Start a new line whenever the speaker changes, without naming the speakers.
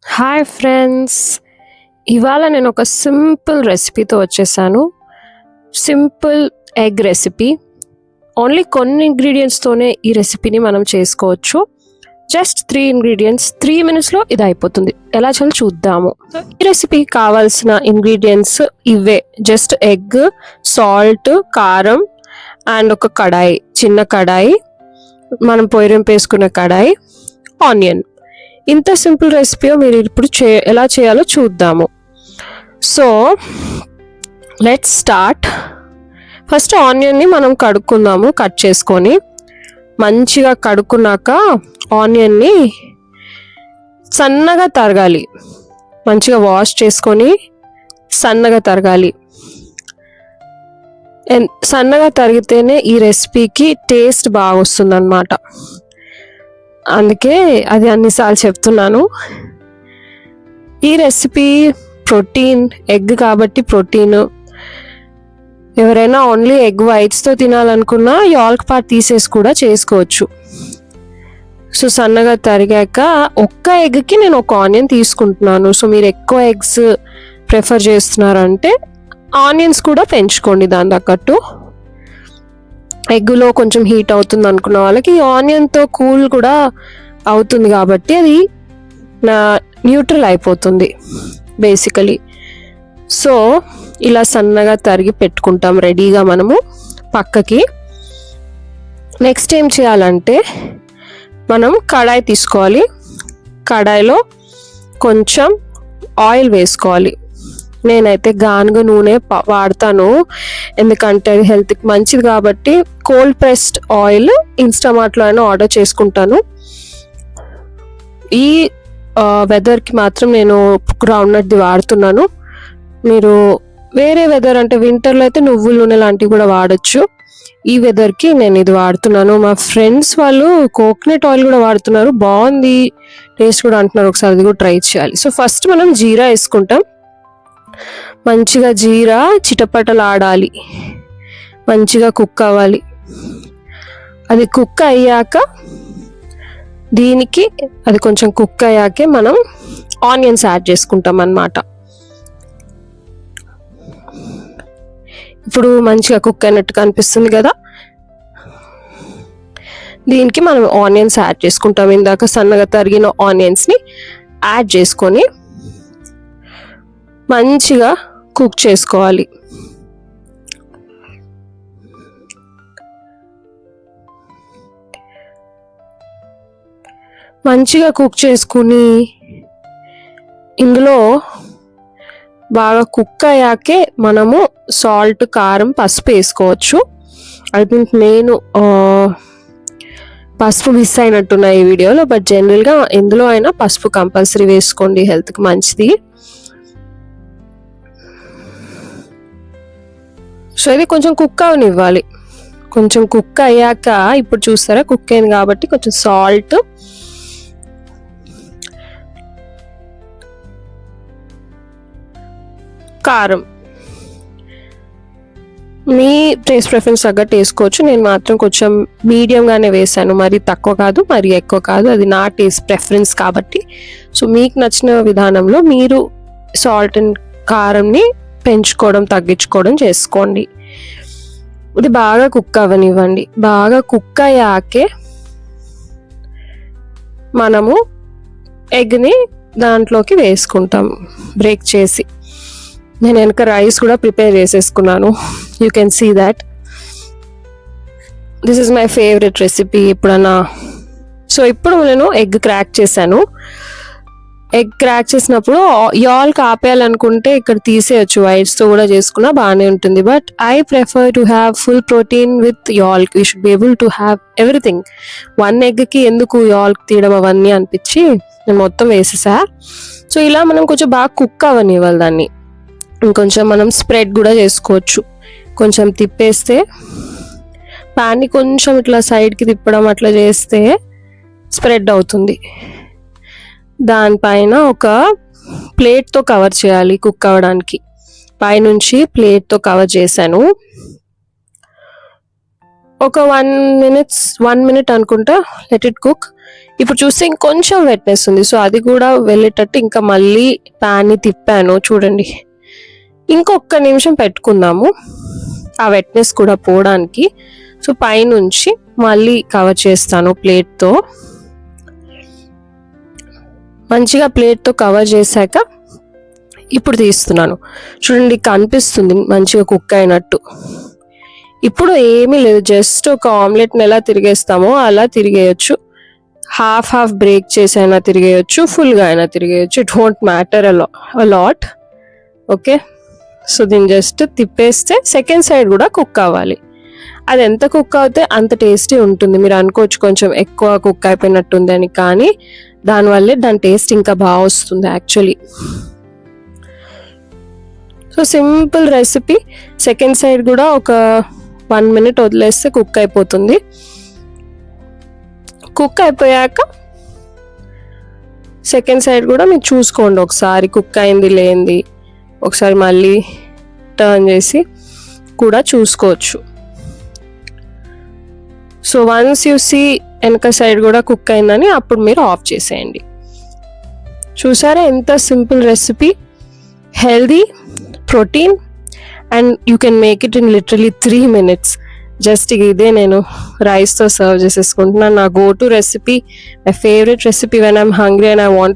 Hi friends! ఇవాళ నేను ఒక సింపుల్ రెసిపీతో వచ్చేసాను. Simple egg recipe. ఓన్లీ కొన్ని ఇంగ్రీడియంట్స్తోనే ఈ రెసిపీని మనం చేసుకోవచ్చు. జస్ట్ 3 ఇంగ్రీడియంట్స్, 3 మినిట్స్లో ఇది అయిపోతుంది. ఎలా చేయాలో చూద్దాము. ఈ రెసిపీకి కావాల్సిన ఇంగ్రీడియంట్స్ ఇవే. జస్ట్ ఎగ్, సాల్ట్, కారం అండ్ ఒక కడాయి, చిన్న కడాయి, మనం పొయ్యిరింపు వేసుకున్న కడాయి, ఆనియన్. ఇంత సింపుల్ రెసిపీ మీరు ఇప్పుడు ఎలా చేయాలో చూద్దాము. So let's start. ఫస్ట్ ఆనియన్ని మనం కడుక్కుందాము. కట్ చేసుకొని మంచిగా కడుక్కున్నాక ఆనియన్ని సన్నగా తరగాలి. మంచిగా వాష్ చేసుకొని సన్నగా తరగాలి. సన్నగా తరిగితేనే ఈ రెసిపీకి టేస్ట్ బాగా వస్తుంది అన్నమాట. అందుకే అది అన్నిసార్లు చెప్తున్నాను. ఈ రెసిపీ ప్రోటీన్, ఎగ్ కాబట్టి ప్రోటీన్. ఎవరైనా ఓన్లీ ఎగ్ వైట్స్తో తినాలనుకున్నా యాల్క్ పార్ట్ తీసేసి కూడా చేసుకోవచ్చు. సో సన్నగా తరిగాక ఒక్క ఎగ్కి నేను ఒక ఆనియన్ తీసుకుంటున్నాను. సో మీరు ఎక్కువ ఎగ్స్ ప్రిఫర్ చేస్తున్నారంటే ఆనియన్స్ కూడా పెంచుకోండి దాని తగ్గట్టు. ఎగ్గులో కొంచెం హీట్ అవుతుంది అనుకున్న వాళ్ళకి ఆనియన్తో కూల్ కూడా అవుతుంది కాబట్టి అది న్యూట్రల్ అయిపోతుంది బేసికలీ. సో ఇలా సన్నగా తరిగి పెట్టుకుంటాం రెడీగా మనము పక్కకి. నెక్స్ట్ ఏం చేయాలంటే మనం కడాయి తీసుకోవాలి. కడాయిలో కొంచెం ఆయిల్ వేసుకోవాలి. నేనైతే గానుగ నూనె వాడతాను, ఎందుకంటే అది హెల్త్కి మంచిది కాబట్టి. కోల్డ్ ప్రెస్డ్ ఆయిల్ ఇన్స్టామార్ట్లో అయినా ఆర్డర్ చేసుకుంటాను. ఈ వెదర్కి మాత్రం నేను గ్రౌండ్నట్ది వాడుతున్నాను. మీరు వేరే వెదర్ అంటే వింటర్లో అయితే నువ్వుల నూనె లాంటివి కూడా వాడచ్చు. ఈ వెదర్కి నేను ఇది వాడుతున్నాను. మా ఫ్రెండ్స్ వాళ్ళు కోకోనట్ ఆయిల్ కూడా వాడుతున్నారు, బాగుంది టేస్ట్ కూడా అంటున్నారు. ఒకసారి అది కూడా ట్రై చేయాలి. సో ఫస్ట్ మనం జీరా వేసుకుంటాం. మంచిగా జీరా చిటపటలాడాలి, మంచిగా కుక్ అవ్వాలి. అది కుక్ అయ్యాక దీనికి అది కొంచెం కుక్ అయ్యాకే మనం ఆనియన్స్ యాడ్ చేసుకుంటాం అన్నమాట. ఇప్పుడు మంచిగా కుక్ అయినట్టు కనిపిస్తుంది కదా. దీనికి మనం ఆనియన్స్ యాడ్ చేసుకుంటాం. ఇందాక సన్నగా తరిగిన ఆనియన్స్ని యాడ్ చేసుకొని మంచిగా కుక్ చేసుకోవాలి. మంచిగా కుక్ చేసుకుని ఇందులో బాగా కుక్ అయ్యాకే మనము సాల్ట్, కారం, పసుపు వేసుకోవచ్చు. ఐ థింక్ నేను పసుపు మిస్ అయినట్టున్నా ఈ వీడియోలో, బట్ జనరల్గా ఎందులో అయినా పసుపు కంపల్సరీ వేసుకోండి, హెల్త్కి మంచిది. సో ఇది కొంచెం కుక్ అవనివ్వాలి. కొంచెం కుక్ అయ్యాక ఇప్పుడు చూస్తారా కుక్ అయింది కాబట్టి కొంచెం సాల్ట్, కారం మీ టేస్ట్ ప్రిఫరెన్స్ తగ్గట్టు వేసుకోవచ్చు. నేను మాత్రం కొంచెం మీడియంగానే వేసాను, మరి తక్కువ కాదు మరి ఎక్కువ కాదు. అది నా టేస్ట్ ప్రిఫరెన్స్ కాబట్టి. సో మీకు నచ్చిన విధానంలో మీరు సాల్ట్ అండ్ కారంని పెంచుకోవడం తగ్గించుకోవడం చేసుకోండి. ఇది బాగా కుక్ అవ్వనివ్వండి. బాగా కుక్ అయ్యాకే మనము ఎగ్ని దాంట్లోకి వేసుకుంటాం బ్రేక్ చేసి. నేను వెనక రైస్ కూడా ప్రిపేర్ చేసేసుకున్నాను. You can see that. This is my favourite recipe ఎప్పుడన్నా. సో ఇప్పుడు నేను ఎగ్ క్రాక్ చేశాను. ఎగ్ క్రాక్ చేసినప్పుడు యాల్క్ ఆపేయాలనుకుంటే ఇక్కడ తీసేయచ్చు, వైట్స్తో కూడా చేసుకున్నా బాగానే ఉంటుంది. But I prefer to have full protein with యాల్క్. We should be able to have everything. 1 ఎగ్కి ఎందుకు యాల్క్ తీయడం అవన్నీ అనిపించి నేను మొత్తం వేసేసా. సో ఇలా మనం కొంచెం బాగా కుక్ అవ్వనివ్వాలి దాన్ని. ఇంకొంచెం మనం స్ప్రెడ్ కూడా చేసుకోవచ్చు. కొంచెం తిప్పేస్తే ప్యాన్ని కొంచెం ఇట్లా సైడ్కి తిప్పడం అట్లా చేస్తే స్ప్రెడ్ అవుతుంది. దానిపైన ఒక ప్లేట్తో కవర్ చేయాలి కుక్ అవ్వడానికి. పైనుంచి ప్లేట్తో కవర్ చేశాను. ఒక 1 minute అనుకుంటా లెట్ ఇట్ కుక్. ఇప్పుడు చూస్తే ఇంకొంచెం వెట్నెస్ ఉంది, సో అది కూడా వెళ్ళేటట్టు ఇంకా మళ్ళీ ప్యాన్ని తిప్పాను. చూడండి, ఇంకొక నిమిషం పెట్టుకుందాము ఆ వెట్నెస్ కూడా పోవడానికి. సో పైనుంచి మళ్ళీ కవర్ చేస్తాను ప్లేట్తో. మంచిగా ప్లేట్తో కవర్ చేశాక ఇప్పుడు తీస్తున్నాను. చూడండి, కనిపిస్తుంది మంచిగా కుక్ అయినట్టు. ఇప్పుడు ఏమీ లేదు, జస్ట్ ఒక ఆమ్లెట్ని ఎలా తిరిగేస్తామో అలా తిరిగేయచ్చు. హాఫ్ బ్రేక్ చేసి అయినా తిరిగేయచ్చు, ఫుల్గా అయినా తిరిగేయచ్చు. It won't matter a lot. Okay, so దీన్ని జస్ట్ తిప్పేస్తే సెకండ్ సైడ్ కూడా కుక్ అవ్వాలి. అది ఎంత కుక్ అవుతే అంత టేస్టీ ఉంటుంది. మీరు అనుకోవచ్చు కొంచెం ఎక్కువ కుక్ అయిపోయినట్టుంది అని, కానీ దానివల్లే దాని టేస్ట్ ఇంకా బాగా వస్తుంది actually. So simple recipe. Second side కూడా ఒక 1 minute వదిలేస్తే కుక్ అయిపోతుంది. కుక్ అయిపోయాక సెకండ్ సైడ్ కూడా మీరు చూసుకోండి ఒకసారి, కుక్ అయింది లేనిది ఒకసారి మళ్ళీ టర్న్ చేసి కూడా చూసుకోవచ్చు. సో వన్స్ యూ సీ వెనక సైడ్ కూడా కుక్ అయిందని, అప్పుడు మీరు ఆఫ్ చేసేయండి. చూసారా ఎంత simple recipe, healthy, protein, and you can make it in literally 3 minutes. Just ఇదే నేను రైస్తో సర్వ్ చేసేసుకుంటున్నాను. నా go to recipe, my favourite recipe when I'm hungry and I want